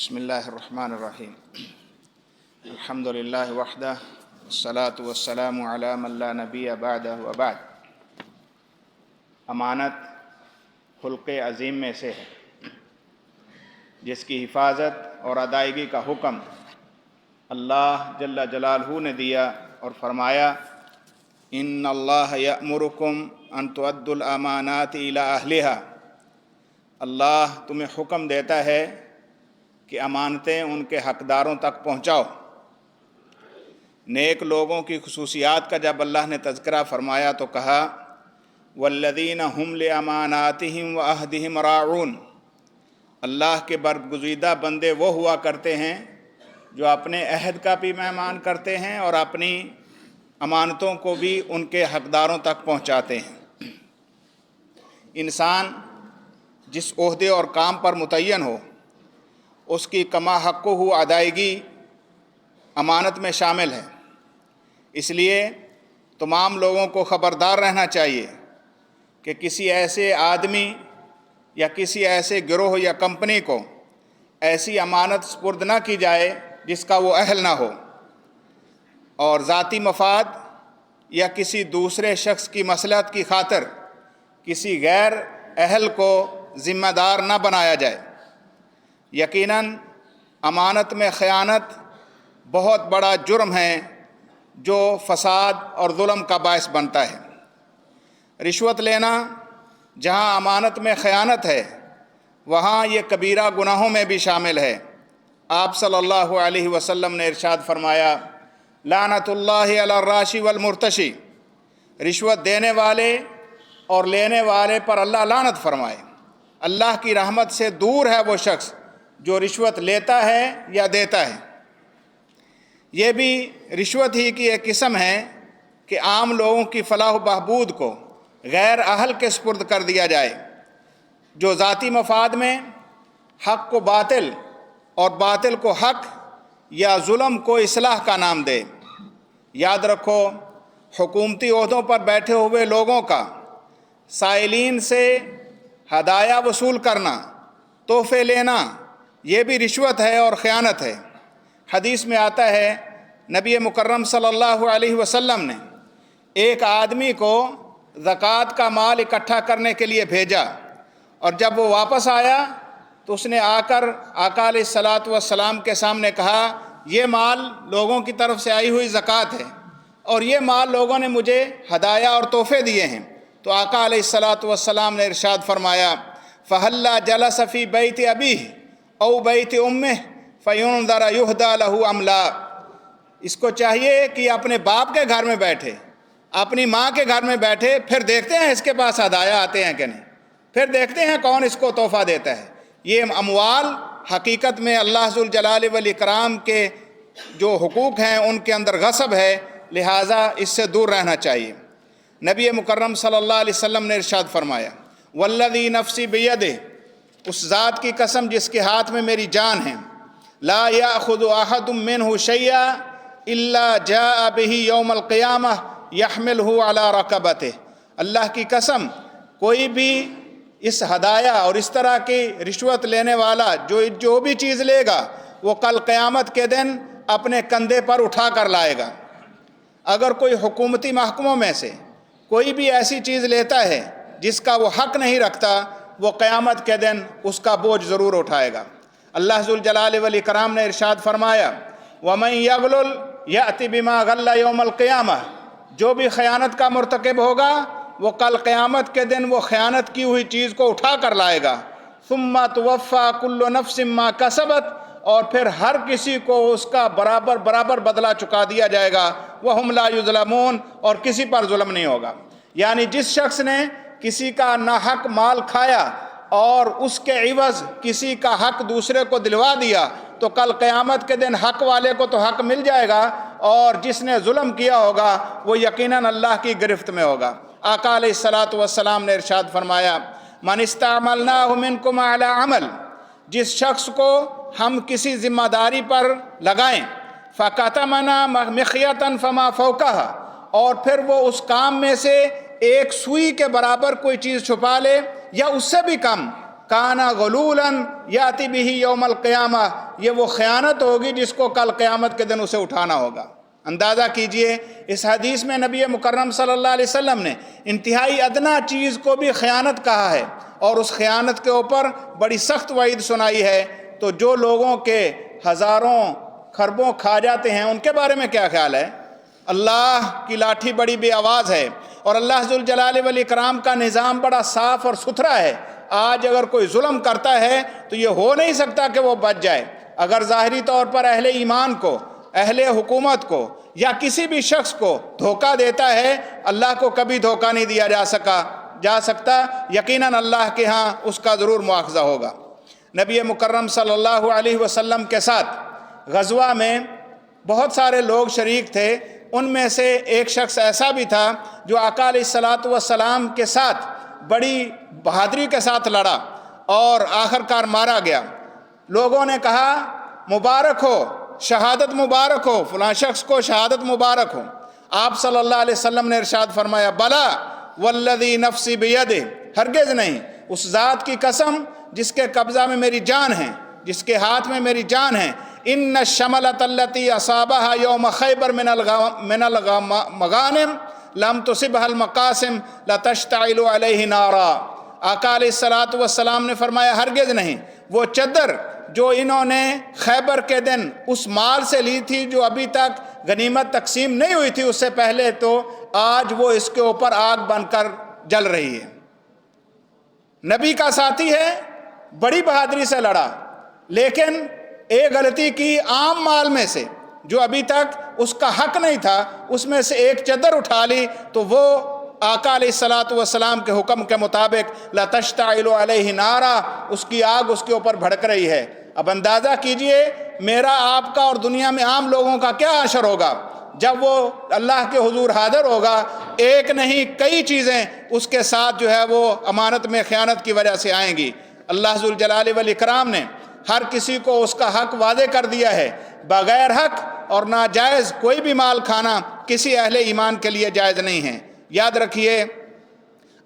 بسم اللہ الرحمن الرحیم الحمد للہ وحدہ والصلاة والسلام علی من لا نبی بعدہ وبعد۔ امانت خلق عظیم میں سے ہے جس کی حفاظت اور ادائیگی کا حکم اللہ جل جلالہ نے دیا اور فرمایا ان اللہ یأمرکم ان تؤدوا الامانات الی اہلہا۔ اللہ تمہیں حکم دیتا ہے کہ امانتیں ان کے حقداروں تک پہنچاؤ۔ نیک لوگوں کی خصوصیات کا جب اللہ نے تذکرہ فرمایا تو کہا والذین هم لاماناتہم وعہدہم راعون۔ اللہ کے برگزیدہ بندے وہ ہوا کرتے ہیں جو اپنے عہد کا بھی پیمان کرتے ہیں اور اپنی امانتوں کو بھی ان کے حقداروں تک پہنچاتے ہیں۔ انسان جس عہدے اور کام پر متعین ہو اس کی کما حقہ ادائیگی امانت میں شامل ہے۔ اس لیے تمام لوگوں کو خبردار رہنا چاہیے کہ کسی ایسے آدمی یا کسی ایسے گروہ یا کمپنی کو ایسی امانت سپرد نہ کی جائے جس کا وہ اہل نہ ہو، اور ذاتی مفاد یا کسی دوسرے شخص کی مصلحت کی خاطر کسی غیر اہل کو ذمہ دار نہ بنایا جائے۔ یقیناً امانت میں خیانت بہت بڑا جرم ہے جو فساد اور ظلم کا باعث بنتا ہے۔ رشوت لینا جہاں امانت میں خیانت ہے وہاں یہ کبیرہ گناہوں میں بھی شامل ہے۔ آپ صلی اللہ علیہ وسلم نے ارشاد فرمایا لعنت اللہ علی الراشی والمرتشی۔ رشوت دینے والے اور لینے والے پر اللہ لعنت فرمائے۔ اللہ کی رحمت سے دور ہے وہ شخص جو رشوت لیتا ہے یا دیتا ہے۔ یہ بھی رشوت ہی کی ایک قسم ہے کہ عام لوگوں کی فلاح و بہبود کو غیر اہل کے سپرد کر دیا جائے، جو ذاتی مفاد میں حق کو باطل اور باطل کو حق یا ظلم کو اصلاح کا نام دے۔ یاد رکھو، حکومتی عہدوں پر بیٹھے ہوئے لوگوں کا سائلین سے ہدایہ وصول کرنا، تحفے لینا، یہ بھی رشوت ہے اور خیانت ہے۔ حدیث میں آتا ہے نبی مکرم صلی اللہ علیہ وسلم نے ایک آدمی کو زکوٰۃ کا مال اکٹھا کرنے کے لیے بھیجا، اور جب وہ واپس آیا تو اس نے آ کر آقا علیہ الصلاۃ والسلام کے سامنے کہا یہ مال لوگوں کی طرف سے آئی ہوئی زکوٰۃ ہے اور یہ مال لوگوں نے مجھے ہدایہ اور تحفے دیے ہیں۔ تو آقا علیہ الصلاۃ والسلام نے ارشاد فرمایا فَهَلَّا جَلَسَ فِي بَيْتِ أَبِيهِ او بیت امہ فینظر یہدیٰ لہ ام لا۔ اس کو چاہیے کہ اپنے باپ کے گھر میں بیٹھے، اپنی ماں کے گھر میں بیٹھے، پھر دیکھتے ہیں اس کے پاس ہدایہ آتے ہیں کہ نہیں، پھر دیکھتے ہیں کون اس کو تحفہ دیتا ہے۔ یہ اموال حقیقت میں اللہ ذوالجلال والاکرام کے جو حقوق ہیں ان کے اندر غصب ہے، لہٰذا اس سے دور رہنا چاہیے۔ نبی مکرم صلی اللہ علیہ وسلم نے ارشاد فرمایا والذی نفسی بیدہ، اس ذات کی قسم جس کے ہاتھ میں میری جان ہے، لا یأخذ احد منہ شیئا الا جاء بہ یوم القیامہ یحملہ علی رقبتہ۔ اللہ کی قسم، کوئی بھی اس ہدایہ اور اس طرح کی رشوت لینے والا جو بھی چیز لے گا وہ کل قیامت کے دن اپنے کندھے پر اٹھا کر لائے گا۔ اگر کوئی حکومتی محکموں میں سے کوئی بھی ایسی چیز لیتا ہے جس کا وہ حق نہیں رکھتا، وہ قیامت کے دن اس کا بوجھ ضرور اٹھائے گا۔ اللہ ذوالجلال والاکرام نے ارشاد فرمایا وَمَنْ يَغْلُلْ يَأْتِ بِمَا غَلَّ يَوْمَ الْقِيَامَةِ۔ جو بھی خیانت کا مرتکب ہوگا وہ کل قیامت کے دن وہ خیانت کی ہوئی چیز کو اٹھا کر لائے گا۔ ثُمَّ تُوَفَّى كُلُّ نَفْسٍ مَا كَسَبَتْ، اور پھر ہر کسی کو اس کا برابر بدلہ چکا دیا جائے گا۔ وَهُمْ لَا يُظْلَمُونَ، اور کسی پر ظلم نہیں ہوگا۔ یعنی جس شخص نے کسی کا ناحق مال کھایا اور اس کے عوض کسی کا حق دوسرے کو دلوا دیا تو کل قیامت کے دن حق والے کو تو حق مل جائے گا، اور جس نے ظلم کیا ہوگا وہ یقیناً اللہ کی گرفت میں ہوگا۔ آقا علیہ الصلاۃ والسلام نے ارشاد فرمایا من استعملناہ منکم علی عمل، جس شخص کو ہم کسی ذمہ داری پر لگائیں فکتمنا مخیۃ فما فوقہا، اور پھر وہ اس کام میں سے ایک سوئی کے برابر کوئی چیز چھپا لے یا اس سے بھی کم، کانا غلولاً یاتی بہ یوم القیامہ، یہ وہ خیانت ہوگی جس کو کل قیامت کے دن اسے اٹھانا ہوگا۔ اندازہ کیجئے اس حدیث میں نبی مکرم صلی اللہ علیہ وسلم نے انتہائی ادنا چیز کو بھی خیانت کہا ہے، اور اس خیانت کے اوپر بڑی سخت وعید سنائی ہے۔ تو جو لوگوں کے ہزاروں خربوں کھا جاتے ہیں ان کے بارے میں کیا خیال ہے؟ اللہ کی لاٹھی بڑی بے آواز ہے، اور اللہ ذوالجلال والاکرام کا نظام بڑا صاف اور ستھرا ہے۔ آج اگر کوئی ظلم کرتا ہے تو یہ ہو نہیں سکتا کہ وہ بچ جائے۔ اگر ظاہری طور پر اہل ایمان کو، اہل حکومت کو یا کسی بھی شخص کو دھوکہ دیتا ہے، اللہ کو کبھی دھوکہ نہیں دیا جا سکتا، یقیناً اللہ کے ہاں اس کا ضرور مواخذہ ہوگا۔ نبی مکرم صلی اللہ علیہ وسلم کے ساتھ غزوہ میں بہت سارے لوگ شریک تھے، ان میں سے ایک شخص ایسا بھی تھا جو آقا علیہ الصلوۃ والسلام کے ساتھ بڑی بہادری کے ساتھ لڑا اور آخر کار مارا گیا۔ لوگوں نے کہا مبارک ہو، شہادت مبارک ہو، فلاں شخص کو شہادت مبارک ہو۔ آپ صلی اللہ علیہ وسلم نے ارشاد فرمایا بلا والذی نفسی بیدہ، ہرگز نہیں، اس ذات کی قسم جس کے قبضہ میں میری جان ہے، جس کے ہاتھ میں میری جان ہے، ان الشملۃ التی اصابها یوم خیبر من المغانم لم تصبها المقاسم لتشتعل علیہ نارا۔ آقا علیہ الصلوۃ والسلام نے فرمایا ہرگز نہیں، وہ چادر جو انہوں نے خیبر کے دن اس مال سے لی تھی جو ابھی تک غنیمت تقسیم نہیں ہوئی تھی اس سے پہلے، تو آج وہ اس کے اوپر آگ بن کر جل رہی ہے۔ نبی کا ساتھی ہے، بڑی بہادری سے لڑا، لیکن ایک غلطی کی، عام مال میں سے جو ابھی تک اس کا حق نہیں تھا اس میں سے ایک چادر اٹھا لی، تو وہ آقا علیہ الصلوۃ والسلام کے حکم کے مطابق لتشتعل علیہ نارا، اس کی آگ اس کے اوپر بھڑک رہی ہے۔ اب اندازہ کیجئے میرا، آپ کا اور دنیا میں عام لوگوں کا کیا حشر ہوگا جب وہ اللہ کے حضور حاضر ہوگا۔ ایک نہیں کئی چیزیں اس کے ساتھ جو ہے وہ امانت میں خیانت کی وجہ سے آئیں گی۔ اللہ ذوالجلال والاکرام نے ہر کسی کو اس کا حق واضح کر دیا ہے۔ بغیر حق اور ناجائز کوئی بھی مال کھانا کسی اہل ایمان کے لیے جائز نہیں ہے۔ یاد رکھیے،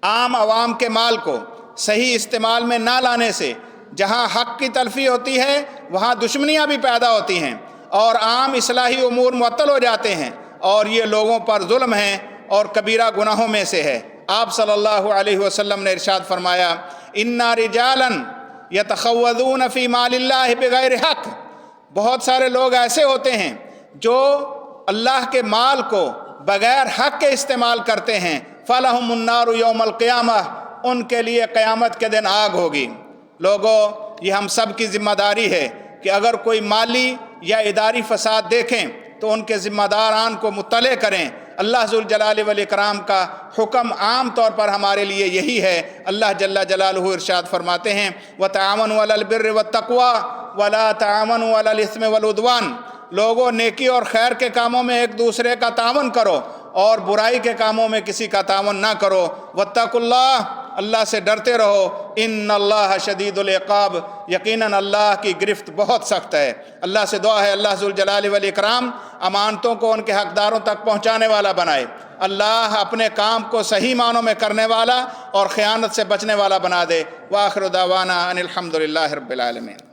عام عوام کے مال کو صحیح استعمال میں نہ لانے سے جہاں حق کی تلفی ہوتی ہے وہاں دشمنیاں بھی پیدا ہوتی ہیں، اور عام اصلاحی امور معطل ہو جاتے ہیں، اور یہ لوگوں پر ظلم ہے اور کبیرہ گناہوں میں سے ہے۔ آپ صلی اللہ علیہ وسلم نے ارشاد فرمایا اِنَّ رِجَالًا یتخوضون فی مال اللہ بغیر حق، بہت سارے لوگ ایسے ہوتے ہیں جو اللہ کے مال کو بغیر حق کے استعمال کرتے ہیں، فَلَهُمُ النَّارُ یوم القیامہ، ان کے لیے قیامت کے دن آگ ہوگی۔ لوگوں، یہ ہم سب کی ذمہ داری ہے کہ اگر کوئی مالی یا اداری فساد دیکھیں تو ان کے ذمہ داران کو مطلع کریں۔ اللہ ذوالجلال والاکرام کا حکم عام طور پر ہمارے لیے یہی ہے۔ اللہ جل جلالہ ارشاد فرماتے ہیں وَتَعَاوَنُوا عَلَى الْبِرِّ وَالتَّقْوَىٰ وَلَا تَعَاوَنُوا عَلَى الْإِثْمِ وَالْعُدْوَانِ، لوگوں نیکی اور خیر کے کاموں میں ایک دوسرے کا تعاون کرو اور برائی کے کاموں میں کسی کا تعاون نہ کرو۔ وَاتَّقُوا اللَّهَ، اللہ سے ڈرتے رہو۔ ان اللہ شدید العقاب، یقیناً اللہ کی گرفت بہت سخت ہے۔ اللہ سے دعا ہے اللہ ذوالجلال والاکرام امانتوں کو ان کے حقداروں تک پہنچانے والا بنائے۔ اللہ اپنے کام کو صحیح معنوں میں کرنے والا اور خیانت سے بچنے والا بنا دے۔ وآخر دعوانا ان الحمد للہ رب العالمین۔